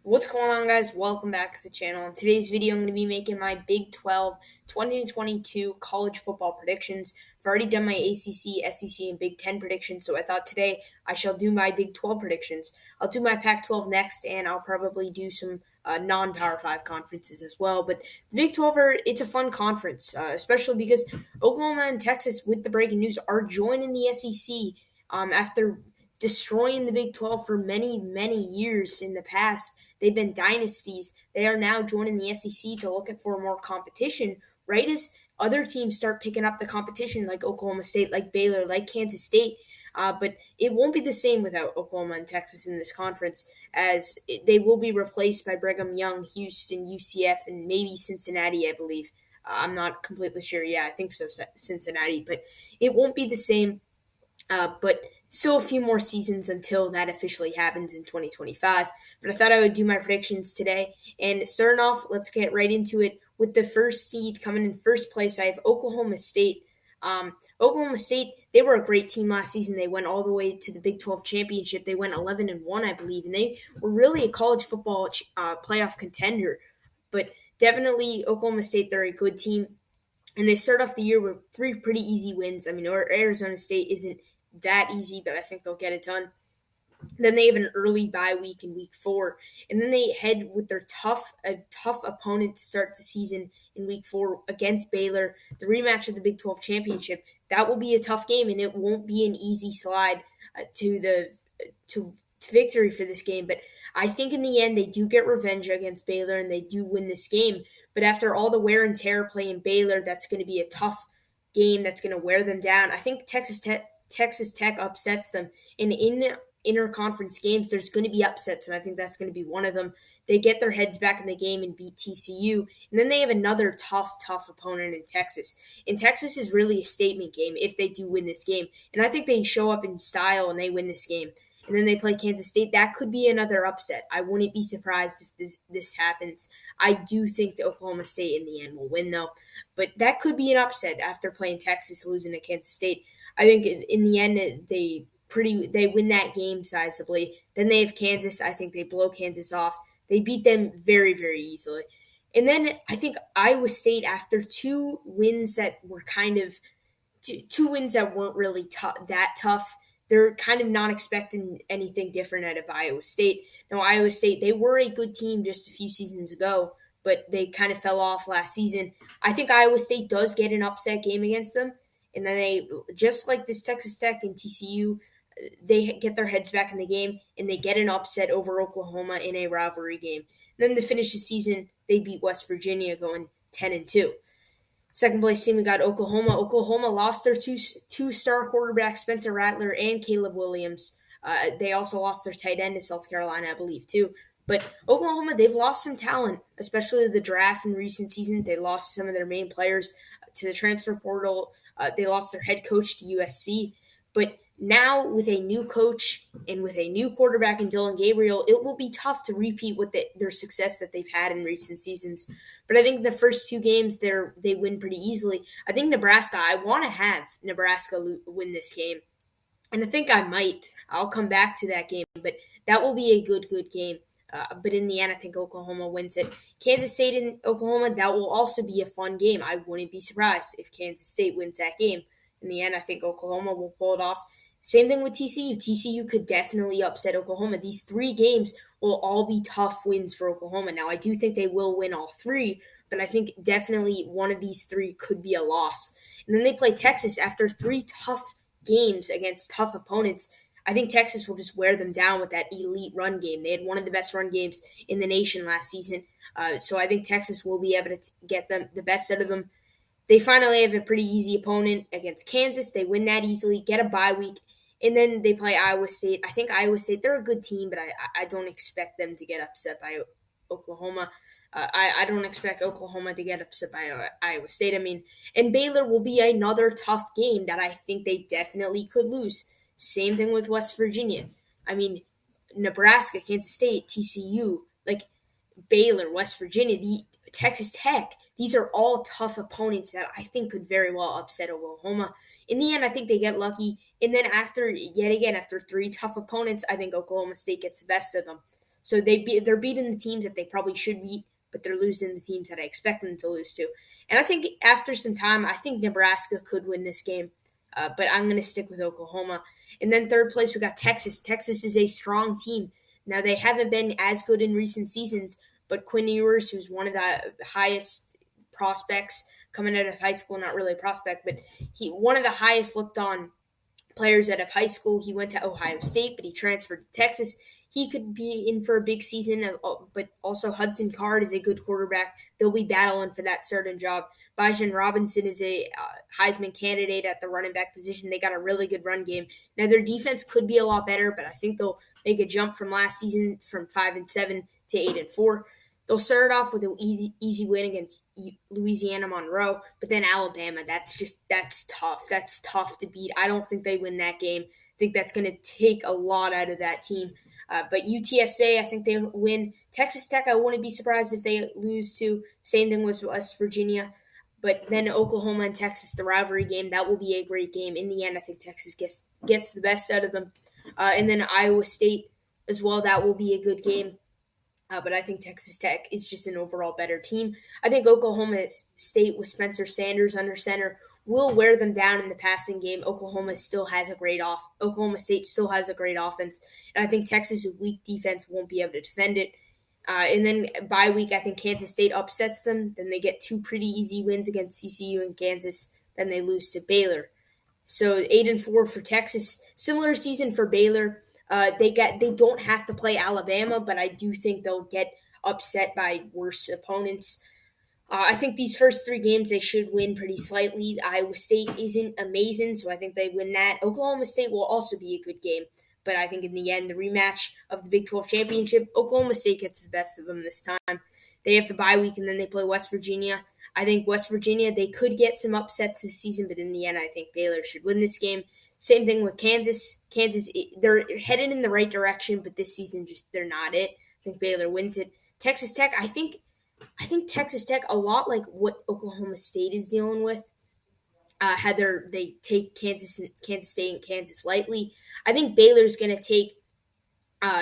What's going on, guys? Welcome back to the channel. In today's video, I'm going to be making my Big 12 2022 college football predictions. I've already done my ACC, SEC, and Big 10 predictions, so I thought today I shall do my Big 12 predictions. I'll do my Pac-12 next, and I'll probably do some non-Power 5 conferences as well. But the Big 12, it's a fun conference, especially because Oklahoma and Texas, with the breaking news, are joining the SEC after destroying the Big 12 for many, many years in the past. They've been dynasties. They are now joining the SEC to look for more competition, right as other teams start picking up the competition, like Oklahoma State, like Baylor, like Kansas State. But it won't be the same without Oklahoma and Texas in this conference, as they will be replaced by Brigham Young, Houston, UCF, and maybe Cincinnati, I believe. I'm not completely sure. Yeah, I think so, Cincinnati. But it won't be the same. But still a few more seasons until that officially happens in 2025. But I thought I would do my predictions today. And starting off, let's get right into it with the first seed coming in first place. I have Oklahoma State. Oklahoma State, they were a great team last season. They went all the way to the Big 12 championship. They went 11-1, I believe, and they were really a college football playoff contender. But definitely Oklahoma State, they're a good team. And they start off the year with three pretty easy wins. I mean, Arizona State isn't that easy, but I think they'll get it done. Then they have an early bye week in week 4, and then they head with their tough opponent to start the season in week 4 against Baylor, the rematch of the Big 12 championship. That will be a tough game, and it won't be an easy slide to victory for this game. But I think in the end they do get revenge against Baylor and they do win this game. But after all the wear and tear playing Baylor, that's going to be a tough game that's going to wear them down. I think Texas Tech upsets them, and in interconference games, there's going to be upsets, and I think that's going to be one of them. They get their heads back in the game and beat TCU, and then they have another tough opponent in Texas. And Texas is really a statement game if they do win this game, and I think they show up in style and they win this game. And then they play Kansas State. That could be another upset. I wouldn't be surprised if this happens. I do think that Oklahoma State in the end will win, though. But that could be an upset after playing Texas, losing to Kansas State. I think in the end they win that game sizably. Then they have Kansas. I think they blow Kansas off. They beat them very, very easily. And then I think Iowa State, after two wins that were kind of two wins that weren't really that tough, they're kind of not expecting anything different out of Iowa State. Now, Iowa State, they were a good team just a few seasons ago, but they kind of fell off last season. I think Iowa State does get an upset game against them. And then they, just like this Texas Tech and TCU, they get their heads back in the game and they get an upset over Oklahoma in a rivalry game. And then to finish the season, they beat West Virginia going 10-2. Second place team, we got Oklahoma. Oklahoma lost their two-star quarterbacks, Spencer Rattler and Caleb Williams. They also lost their tight end to South Carolina, I believe, too. But Oklahoma, they've lost some talent, especially the draft in recent seasons. They lost some of their main players to the transfer portal. They lost their head coach to USC. But now with a new coach and with a new quarterback in Dylan Gabriel, it will be tough to repeat with their success that they've had in recent seasons. But I think the first two games they win pretty easily. I think Nebraska, I want to have Nebraska win this game. And I think I might. I'll come back to that game. But that will be a good game. But in the end, I think Oklahoma wins it. Kansas State and Oklahoma, that will also be a fun game. I wouldn't be surprised if Kansas State wins that game. In the end, I think Oklahoma will pull it off. Same thing with TCU. TCU could definitely upset Oklahoma. These three games will all be tough wins for Oklahoma. Now, I do think they will win all three, but I think definitely one of these three could be a loss. And then they play Texas after three tough games against tough opponents. I think Texas will just wear them down with that elite run game. They had one of the best run games in the nation last season. So I think Texas will be able to get them the best out of them. They finally have a pretty easy opponent against Kansas. They win that easily, get a bye week, and then they play Iowa State. I think Iowa State, they're a good team, but I don't expect them to get upset by Oklahoma. I don't expect Oklahoma to get upset by Iowa State. I mean, and Baylor will be another tough game that I think they definitely could lose. Same thing with West Virginia. I mean, Nebraska, Kansas State, TCU, like Baylor, West Virginia, the Texas Tech. These are all tough opponents that I think could very well upset Oklahoma. In the end, I think they get lucky. And then after three tough opponents, I think Oklahoma State gets the best of them. So they're beating the teams that they probably should beat, but they're losing the teams that I expect them to lose to. And I think after some time, I think Nebraska could win this game, but I'm going to stick with Oklahoma. And then third place, we got Texas. Texas is a strong team. Now, they haven't been as good in recent seasons, but Quinn Ewers, who's one of the highest prospects coming out of high school, not really a prospect, but one of the highest looked on players out of high school. He went to Ohio State, but he transferred to Texas. He could be in for a big season, but also Hudson Card is a good quarterback. They'll be battling for that certain job. Bijan Robinson is a Heisman candidate at the running back position. They got a really good run game. Now, their defense could be a lot better, but I think they'll make a jump from last season from 5-7 to 8-4. They'll start off with an easy win against Louisiana Monroe, but then Alabama, that's tough. That's tough to beat. I don't think they win that game. I think that's going to take a lot out of that team. But UTSA, I think they win. Texas Tech, I wouldn't be surprised if they lose to. Same thing with West Virginia. But then Oklahoma and Texas, the rivalry game, that will be a great game. In the end, I think Texas gets the best out of them. And then Iowa State as well, that will be a good game. But I think Texas Tech is just an overall better team. I think Oklahoma State with Spencer Sanders under center will wear them down in the passing game. Oklahoma State still has a great offense, and I think Texas with weak defense won't be able to defend it. And then bye week, I think Kansas State upsets them. Then they get two pretty easy wins against TCU and Kansas. Then they lose to Baylor. So 8-4 for Texas. Similar season for Baylor. They don't have to play Alabama, but I do think they'll get upset by worse opponents. I think these first three games they should win pretty slightly. Iowa State isn't amazing, so I think they win that. Oklahoma State will also be a good game, but I think in the end, the rematch of the Big 12 championship, Oklahoma State gets the best of them this time. They have the bye week, and then they play West Virginia. I think West Virginia, they could get some upsets this season, but in the end, I think Baylor should win this game. Same thing with Kansas. Kansas, they're headed in the right direction, but this season, they're not it. I think Baylor wins it. Texas Tech, I think Texas Tech, a lot like what Oklahoma State is dealing with, they take Kansas State and Kansas lightly. I think Baylor's going to take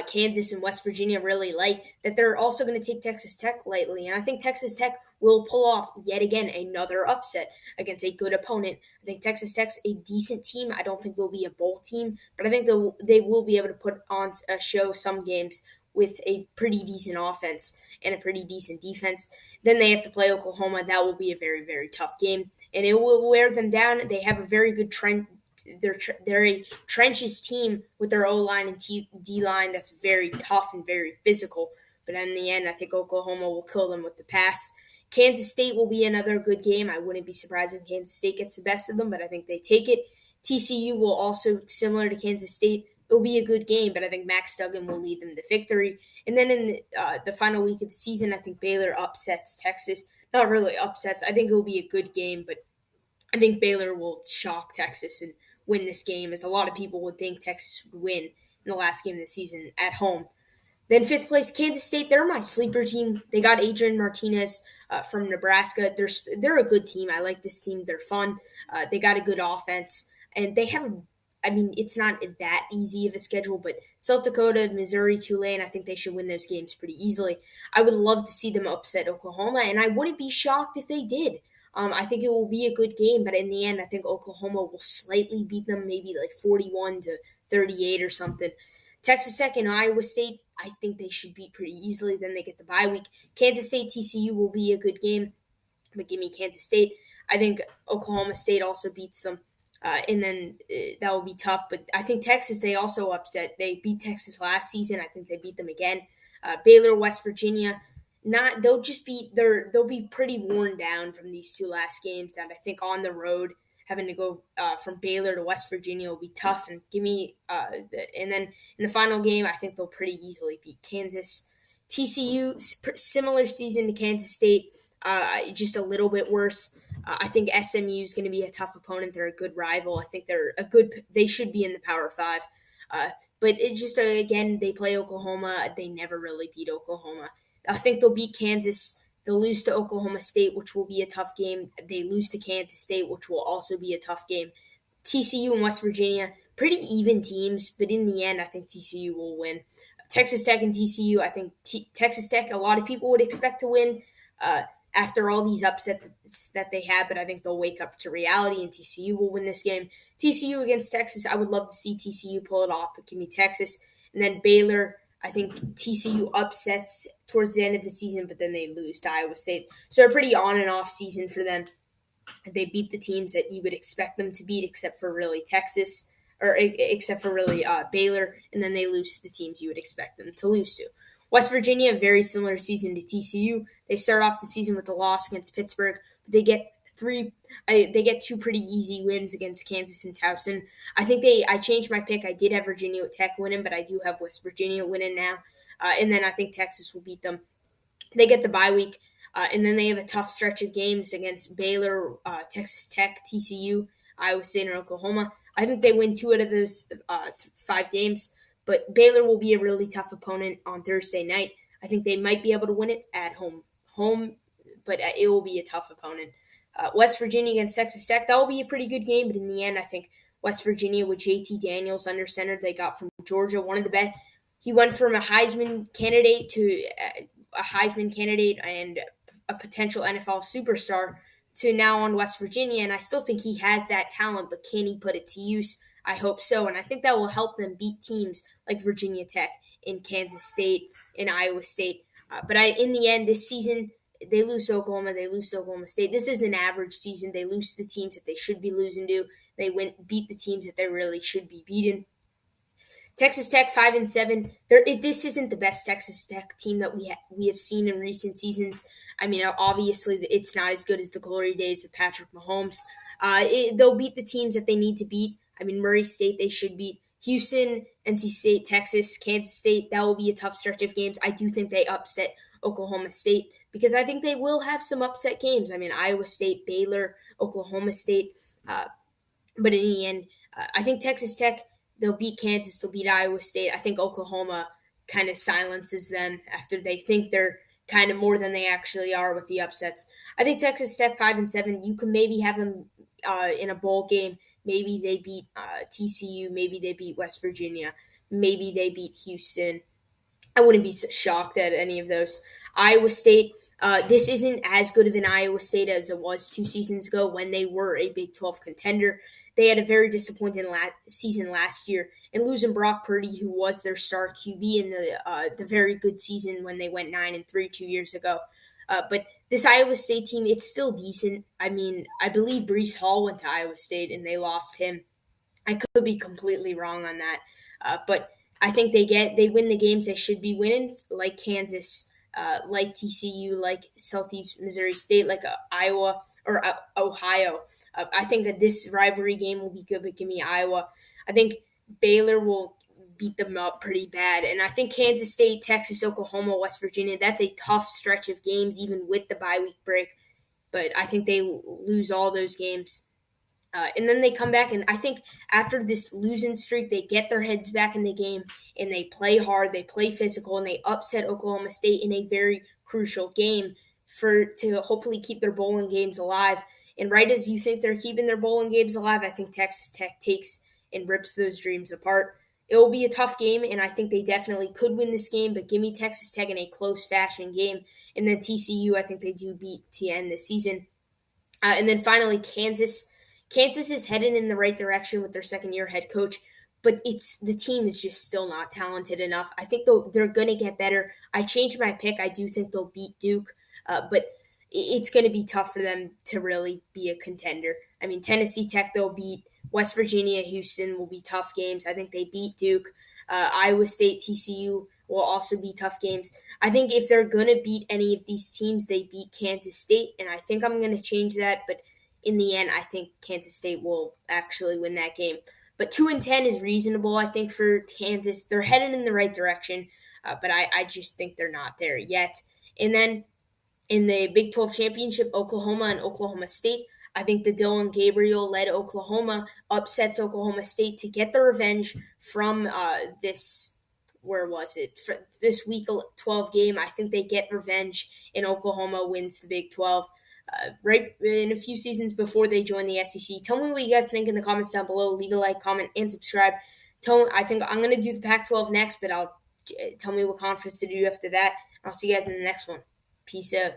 Kansas and West Virginia really light, that they're also going to take Texas Tech lightly. And I think Texas Tech will pull off yet again another upset against a good opponent. I think Texas Tech's a decent team. I don't think they'll be a bowl team, but I think they will be able to put on a show some games with a pretty decent offense and a pretty decent defense. Then they have to play Oklahoma. That will be a very, very tough game, and it will wear them down. They have a very good trend. They're a trenches team with their O-line and D-line that's very tough and very physical. But in the end, I think Oklahoma will kill them with the pass. Kansas State will be another good game. I wouldn't be surprised if Kansas State gets the best of them, but I think they take it. TCU will also, similar to Kansas State, it'll be a good game, but I think Max Duggan will lead them to victory. And then in the final week of the season, I think Baylor upsets Texas. Not really upsets. I think it will be a good game, but I think Baylor will shock Texas and win this game, as a lot of people would think Texas would win in the last game of the season at home. Then fifth place, Kansas State. They're my sleeper team. They got Adrian Martinez from Nebraska. They're a good team. I like this team. They're fun. They got a good offense, and they have. It's not that easy of a schedule, but South Dakota, Missouri, Tulane, I think they should win those games pretty easily. I would love to see them upset Oklahoma, and I wouldn't be shocked if they did. I think it will be a good game, but in the end, I think Oklahoma will slightly beat them, maybe like 41-38 or something. Texas Tech and Iowa State, I think they should beat pretty easily. Then they get the bye week. Kansas State, TCU will be a good game, but give me Kansas State. I think Oklahoma State also beats them, and then that will be tough. But I think Texas, they also upset. They beat Texas last season. I think they beat them again. Baylor, West Virginia, they'll be pretty worn down from these two last games. That I think on the road, having to go from Baylor to West Virginia will be tough. And and then in the final game, I think they'll pretty easily beat Kansas. TCU, similar season to Kansas State, just a little bit worse. I think SMU is going to be a tough opponent. They're a good rival. I think they should be in the Power Five. But it just, again, they play Oklahoma. They never really beat Oklahoma. I think they'll beat Kansas. They'll lose to Oklahoma State, which will be a tough game. They lose to Kansas State, which will also be a tough game. TCU and West Virginia, pretty even teams, but in the end, I think TCU will win. Texas Tech and TCU, I think Texas Tech, a lot of people would expect to win after all these upsets that they had, but I think they'll wake up to reality and TCU will win this game. TCU against Texas, I would love to see TCU pull it off, but give me Texas. And then Baylor, I think TCU upsets towards the end of the season, but then they lose to Iowa State. So a pretty on and off season for them. They beat the teams that you would expect them to beat, except for really Texas, or except for really Baylor, and then they lose to the teams you would expect them to lose to. West Virginia, very similar season to TCU. They start off the season with a loss against Pittsburgh, but they get two pretty easy wins against Kansas and Towson. I changed my pick. I did have Virginia Tech winning, but I do have West Virginia winning now. And then I think Texas will beat them. They get the bye week, and then they have a tough stretch of games against Baylor, Texas Tech, TCU, Iowa State, and Oklahoma. I think they win 2 out of those 5 games, but Baylor will be a really tough opponent on Thursday night. I think they might be able to win it at home, but it will be a tough opponent. West Virginia against Texas Tech, that will be a pretty good game, but in the end, I think West Virginia with JT Daniels under center, they got from Georgia, one of the best. He went from a Heisman candidate to a Heisman candidate and a potential NFL superstar to now on West Virginia, and I still think he has that talent, but can he put it to use? I hope so, and I think that will help them beat teams like Virginia Tech and Kansas State and Iowa State. But in the end, this season, they lose to Oklahoma, they lose to Oklahoma State. This is an average season. They lose to the teams that they should be losing to. They beat the teams that they really should be beating. Texas Tech 5-7. This isn't the best Texas Tech team that we have seen in recent seasons. I mean, obviously, it's not as good as the glory days of Patrick Mahomes. They'll beat the teams that they need to beat. I mean, Murray State they should beat. Houston, NC State, Texas, Kansas State. That will be a tough stretch of games. I do think they upset Oklahoma State because I think they will have some upset games. I mean, Iowa State, Baylor, Oklahoma State. But in the end, I think Texas Tech, they'll beat Kansas, they'll beat Iowa State. I think Oklahoma kind of silences them after they think they're kind of more than they actually are with the upsets. I think Texas Tech 5-7, you can maybe have them in a bowl game. Maybe they beat TCU, maybe they beat West Virginia, maybe they beat Houston. I wouldn't be shocked at any of those. Iowa State, this isn't as good of an Iowa State as it was 2 seasons ago when they were a Big 12 contender. They had a very disappointing season last year, and losing Brock Purdy, who was their star QB in the very good season when they went 9-3 2 years ago. But this Iowa State team, it's still decent. I mean, I believe Breece Hall went to Iowa State and they lost him. I could be completely wrong on that, but I think they win the games they should be winning, like Kansas, like TCU, like Southeast Missouri State, like Iowa or Ohio. I think that this rivalry game will be good, but give me Iowa. I think Baylor will beat them up pretty bad. And I think Kansas State, Texas, Oklahoma, West Virginia, that's a tough stretch of games, even with the bye week break. But I think they lose all those games. And then they come back, and I think after this losing streak, they get their heads back in the game, and they play hard, they play physical, and they upset Oklahoma State in a very crucial game to hopefully keep their bowling games alive. And right as you think they're keeping their bowling games alive, I think Texas Tech takes and rips those dreams apart. It will be a tough game, and I think they definitely could win this game, but give me Texas Tech in a close fashion game. And then TCU, I think they do beat to end the season. And then finally, Kansas. Kansas is heading in the right direction with their second-year head coach, but the team is just still not talented enough. I think they're going to get better. I changed my pick. I do think they'll beat Duke, but it's going to be tough for them to really be a contender. I mean, Tennessee Tech, they'll beat. West Virginia, Houston will be tough games. I think they beat Duke. Iowa State, TCU will also be tough games. I think if they're going to beat any of these teams, they beat Kansas State, and I think I'm going to change that, but in the end, I think Kansas State will actually win that game. But 2-10 is reasonable, I think, for Kansas. They're headed in the right direction, but I just think they're not there yet. And then in the Big 12 Championship, Oklahoma and Oklahoma State, I think the Dylan Gabriel-led Oklahoma upsets Oklahoma State to get the revenge from this Week 12 game. I think they get revenge, and Oklahoma wins the Big 12. Right in a few seasons before they join the SEC. Tell me what you guys think in the comments down below. Leave a like, comment, and subscribe. I think I'm going to do the Pac-12 next, but I'll Tell me what conference to do after that. I'll see you guys in the next one. Peace out.